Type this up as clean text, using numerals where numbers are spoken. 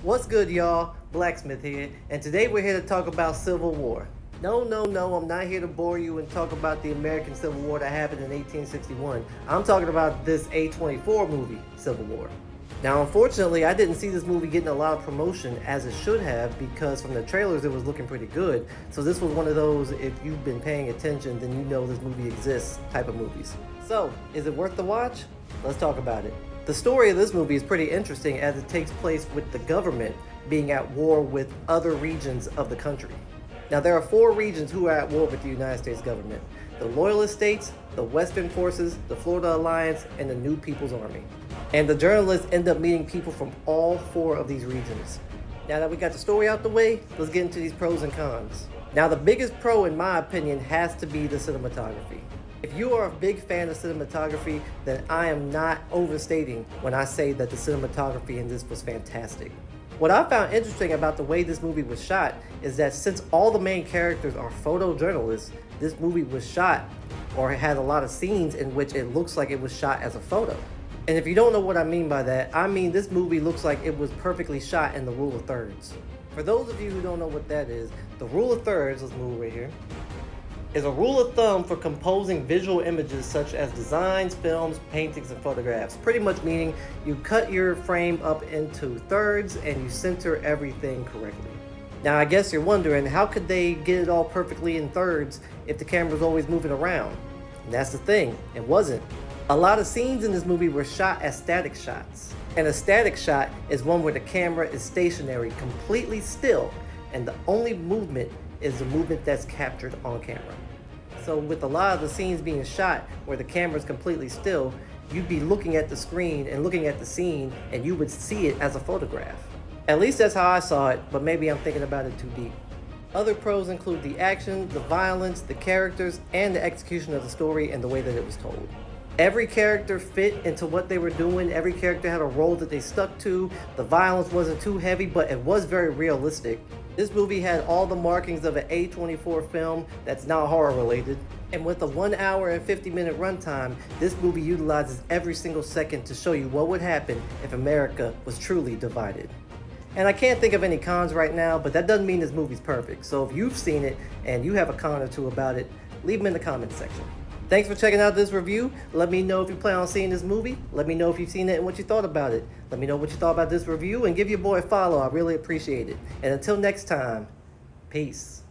What's good, y'all? Blacksmith here, and today we're here to talk about Civil War. No, I'm not here to bore you and talk about the American Civil War that happened in 1861. I'm talking about this A24 movie, Civil War. Now, unfortunately, I didn't see this movie getting a lot of promotion as it should have because from the trailers it was looking pretty good. So this was one of those, if you've been paying attention, then you know this movie exists type of movies. So, is it worth the watch? Let's talk about it. The story of this movie is pretty interesting as it takes place with the government being at war with other regions of the country. Now, there are four regions who are at war with the United States government: the Loyalist States, the Western Forces, the Florida Alliance, and the New People's Army. And the journalists end up meeting people from all four of these regions. Now that we got the story out the way, let's get into these pros and cons. Now, the biggest pro, in my opinion, has to be the cinematography. If you are a big fan of cinematography, then I am not overstating when I say that the cinematography in this was fantastic. What I found interesting about the way this movie was shot is that since all the main characters are photojournalists, this movie was shot or had a lot of scenes in which it looks like it was shot as a photo. And if you don't know what I mean by that, I mean this movie looks like it was perfectly shot in the rule of thirds. For those of you who don't know what that is, the rule of thirds, let's move right here, is a rule of thumb for composing visual images such as designs, films, paintings, and photographs. Pretty much meaning you cut your frame up into thirds and you center everything correctly. Now, I guess you're wondering, how could they get it all perfectly in thirds if the camera's always moving around? And that's the thing, it wasn't. A lot of scenes in this movie were shot as static shots. And a static shot is one where the camera is stationary, completely still, and the only movement is the movement that's captured on camera. So with a lot of the scenes being shot where the camera is completely still, you'd be looking at the screen and looking at the scene and you would see it as a photograph. At least that's how I saw it, but maybe I'm thinking about it too deep. Other pros include the action, the violence, the characters, and the execution of the story and the way that it was told. Every character fit into what they were doing. Every character had a role that they stuck to. The violence wasn't too heavy, but it was very realistic. This movie had all the markings of an A24 film that's not horror related. And with a 1 hour and 50-minute runtime, this movie utilizes every single second to show you what would happen if America was truly divided. And I can't think of any cons right now, but that doesn't mean this movie's perfect. So if you've seen it and you have a con or two about it, leave them in the comments section. Thanks for checking out this review. Let me know if you plan on seeing this movie. Let me know if you've seen it and what you thought about it. Let me know what you thought about this review and give your boy a follow. I really appreciate it. And until next time, peace.